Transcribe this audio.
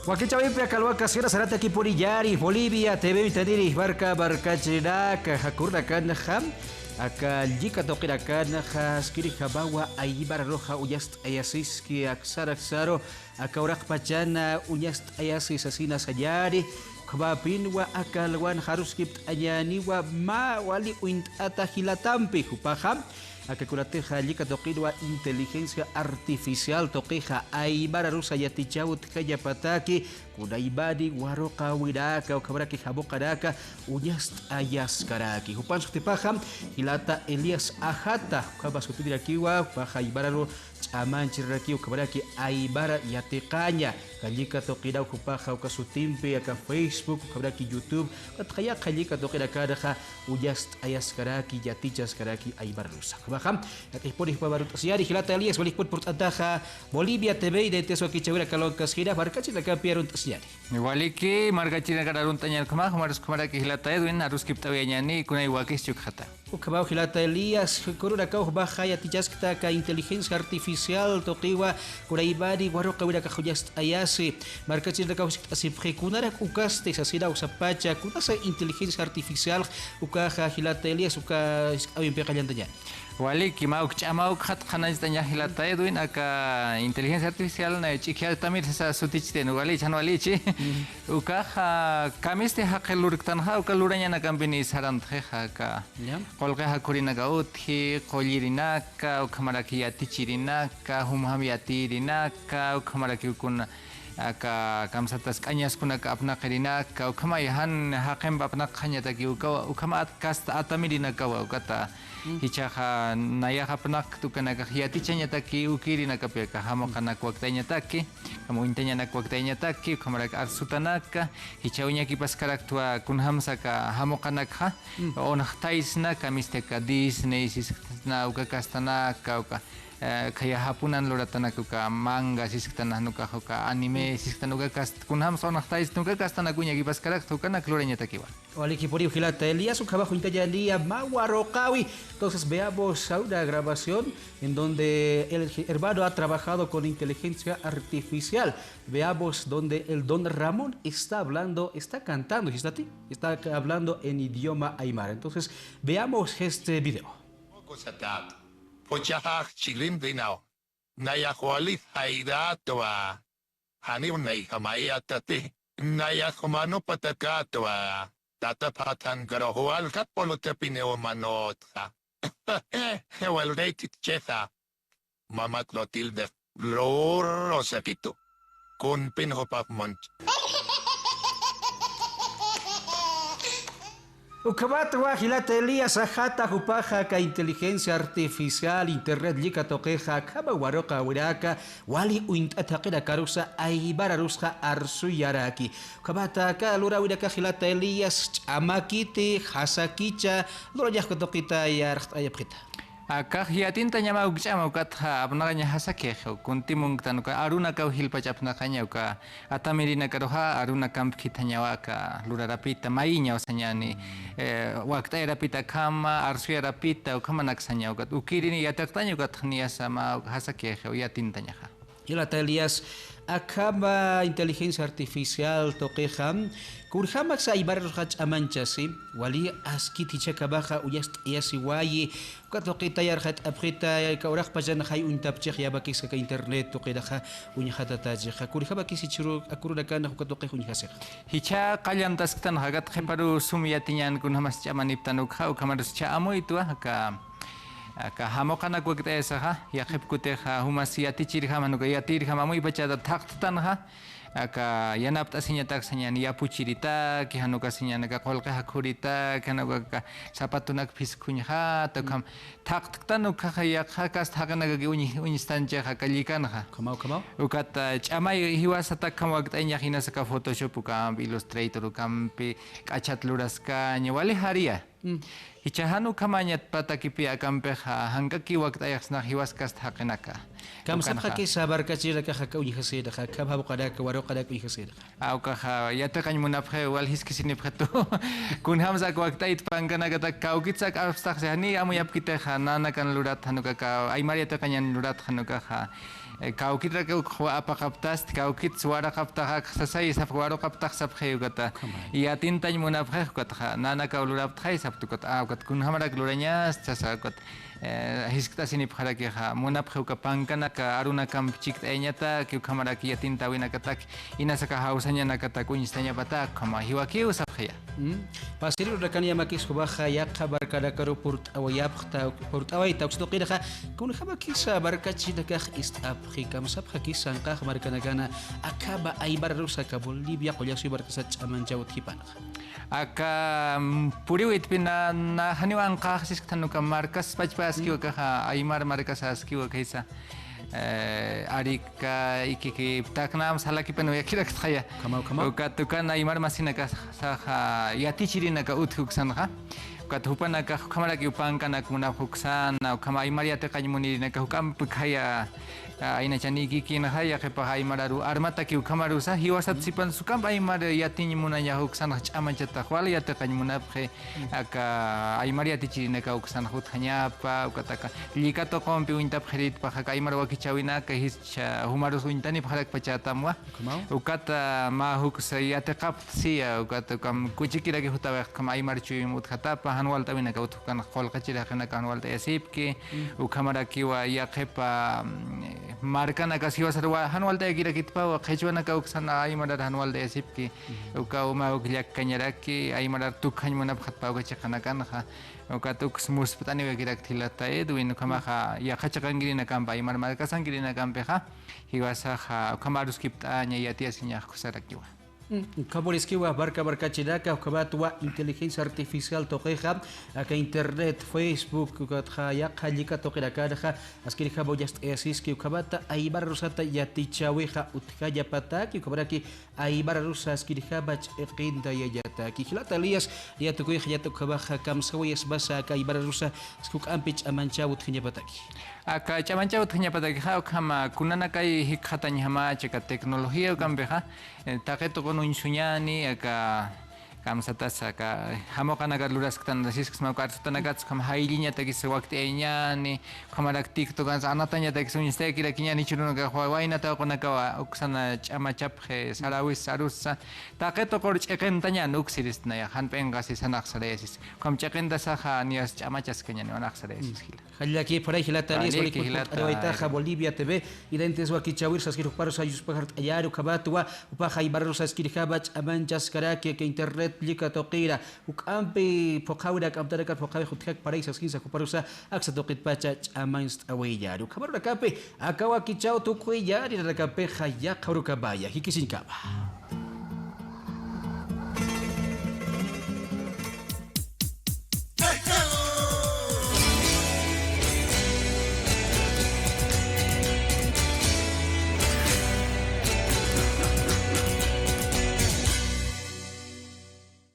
Wakichawipia kalwaka sira sarata kipuriyari Bolivia TV mitadiri barka chiraka hakurna kan ham aka jika tokira kan haskiri kabawa ayibara roja uyast ayasis ki aksara aksaro aka urak pachana uyast ayasis asina sajari kabapin wa akalwan harus kipt anyani wa ma wali uint atahilatampi hupaham aka kurateja jika tokirwa inteligencia artificial tokeja aibara rusa yatichawut kaya pataki kuna ibadi waroka wiraka ukabraki habokaraka unyast ayas karaki hupan sutipaham hilata Elias Ajata ukabasutidira kiwa paha ibara ro chaman chiraki ukabraki aibara yatikanya kajika tokira ukapaha ukasutimpe aka Facebook ukabraki YouTube katkaya kajika tokira kadaha uyast ayas karaki yatichas karaki aibara rusa baham ekipuri baru siari hilata Elias waliput purtadaha Bolivia TV de teso kichawira kalonkas hira barkachi la kapiarun siari waliki margachina kararun tanyal kama harus kemara ke hilata edwin harus kiptawanya ni kunai wakis cukhata ukabau hilata Elias kuruna kau baha yatichas kita ka inteligencia artificial toqiwa kuraibadi waroka wira ka huyast ayasi markachi la kau asipre kunara ukaste sasira usapacha kunasa inteligencia artificial ukaha hilata Elias uka awin pekalantanya wali kimau kcamau khat khanaj tanya hilata edwin aka inteligencia artificial na chikia tamir sa sutichten wali chan wali chi uka kamiste hakelur tanha uka luranya na kambini saran theha ka kolga hakurina ga uthi qolirina ka ukhamaraki yatichirina ka humham yatirina ka ukhamaraki kun aka kamsatas kanyas kuna ka apna karina ka ukama yahan hakem apna khanya ta ki ukama kasta atamirina ka ukata hichaha naya hapnak tu kana ka hiatichanya ta ki ukiri na ka pe ka hamo kana kwaktanya ta ki kamo intanya na kwaktanya ta ki kamara ka arsutana ka hichaunya ki paskarak tua kunhamsa ka hamo kana ka on khtais na kamiste ka disney sis na uka kastana ka uka kaya hapunan loratana ka manga siskatana nuka ka anime siskatana nuka kast kunham sonah tais nuka kastana kunya ki paskarak tu kana klorenya takiwa wali kipuri hilata Elias ukabajo intayandia mawarokawi. Entonces veamos una grabación en donde el hermano ha trabajado con inteligencia artificial. Veamos donde el don Ramón está hablando, está cantando, está hablando en idioma aymara. Entonces veamos este video. Pochahak chilim dinao. Nayahualit haidatoa. Hanimnei hamayatati. Nayahumano patakatoa. Tatapatan garohual katpolotepineo manotha. Well, dated cheza. Mama Clotilde. Rosepito. Con pinhopavmont. Ukabatwa hilata Elias Ajata hupaja ka inteligencia artificial internet lika tokeja kaba waroka wiraka wali uint atakira karusa aibara rusha arsu yaraki ukabata ka lura wiraka hilata Elias amakiti hasakicha lura yahko tokita yarht ayapkita aka hiatin tanya mau gcama ukatha apnakanya hasake kuntimung tanuka aruna kau hilpa apnakanya uka atamirina karoha aruna kamp kitanya waka lura rapita mainya wasanyani wakta rapita kama arsu rapita ukama naksanya ukat ukirini yataktanya ukat khnia sama hasake hiatin tanya ha hilata Elias akaba inteligencia artificial tokeham kurhamak sa ibarat haj amanchasi wali askiti chakabaja uyast yasi wayi katokita yarhat aprita ka urak pajan hay untapchek yabakis ka internet tokedaha unyahata tajha kurhabakis churu akuruna kana katokeh unyhasek hicha kalyan tasktan hagat kheparu sumyatinyan kunhamas chamaniptanuk ha kamarus cha amo itu ka ka hamokana ko kita esa ya khep kute ha humasi ati chiri ha manuka ya tir ha mamu ibacha da thaktan ha ka yanap tasinya tak sanya ni apu cirita ki hanuka sinya naga kolka hakurita kana ka sapatunak fiskunya ha to kam thaktan ka ya khakas thakana ga uni stanja ha kalikan ha kamau ukata chamai hiwasa tak kam wakt anya hina saka photoshop ka illustrator kam pe kachat luraska nyawali haria hichahanu kamanyat patakipi akampeha hangkaki waktu ayaksna hiwas kast hakenaka kam sabha ke sabar kachira ka hakau yihasida ka kabha qada ka waro kada ku ihasir. Auka yata kan munaphe wal hiskisini pheto kun hamza ko aktait pangkana kata kaukitsak abstak sehani amu yap kita nana kan lurat hanuka ka aimari yata kan lurat hanuka kaukitra ke apa kaptas kaukit suara kapta sasai sap waro kapta sap kheu kata yatin tan munaphe kata nana ka lurat thai sap tu kata kat kun hamara gluranya sasa kat hiskta sini phara ke munaphe ka pangkana ka aruna kam chik enyata ke kamara ki yatin tawina kata ina saka hausanya nakata kunistanya bata kama hiwa ke usap khaya pasiri rekan ya makis kubaha ya kabar kada karu purt awayap purt away ta usto qida kun khaba kisa barkachi da kah ist afrika masab kisa qah markana gana akaba ay barusa ka bolivia qoya si barkasa chaman jawt hipana aka puriwit pina na haniwang qah sis tanu ka markas pachpas ki ka aymar markas aski wa kaisa arika iki taknam sala ki penu yakira khaya ka tukan aymar masina ka sa yati chirina ka uthuk sanha ka thupana ka khamara ki upangka na kuna phuksan na khama aymar yate kanymuni na ka hukam khaya aina chani ki na haya ke pa aymararu armata ki khamaru sa hiwasat sipan sukam aymar yati nyimuna ya huksan chama chata khwal yate kanymuna phe aka aymar yati chirina ka huksan hut khanya pa ukataka lika to kompi unta phrit pa ka aymar wa ki chawina ka his humaru suintani pharak pachatamwa ukata ma huksa yate qap sia ukata kam kuchikira ki hutawa khama aymar chui mut khata pa hanwal tawina ka utkan khol khachira khana ka hanwal ta asip ki ukhamara ki wa ya khepa marka na kasi wasarwa hanwal ta gira kitpa wa khechwana ka uksana ay madar hanwal de asip ki uka uma uglyak kanyara ki ay madar tukhan muna khatpa ga chkhana kan kha uka tuk smus patani wa gira thilata e duin khama kha ya khachakan giri na kam bai mar mar ka sang giri na kam pe kha hiwasa kha khamarus kipta nya yati asinya khusara kiwa Kaboriski wa barka chidaka kabatwa inteligencia artificial tokeja aka internet Facebook katha ya khalika tokera kadha askiri khabo just esiski kabata aibar rusata yatichaweja utkaya pataki kabaraki aibar rusa askiri khabach eqinda yata kilata lias ya tukui khayatu kabaha kamsawiyas basa ka aibar rusa skuk ampich amancha utkanya pataki aka chamancha utkanya pataki khama kunana kai hikhatanya hama cheka teknologia kambeha taketo kono insunyani aka kamsata saka hamokana luras ktan rasis ksma kartana gats kam hailinya tagi sewakti enyani kamarak tiktok kan anatanya tagi suniste kira kinya ni chuno ga waina ta kona ka uksana chama chaphe sarawis sarusa taketo kor cheken tanya nuksiris na ya han pengasi sanak saresis kam cheken da saha nias chama chaskenya ni onak saresis halla ki parai hilata ni soli adoita kha Bolivia TV identes wa kichawir saskir paros ayus pahart ayaru kabatwa upaha ibarros askir khabach amanjas karake ke internet lika toqira ukampi pokawda kamtaraka pokawi khutkak parai saskir sakuparusa aksa toqit pacha amainst awayaru kabaru kape akawa kichaw tukuya ri rakape khaya khawru kabaya hikisin kaba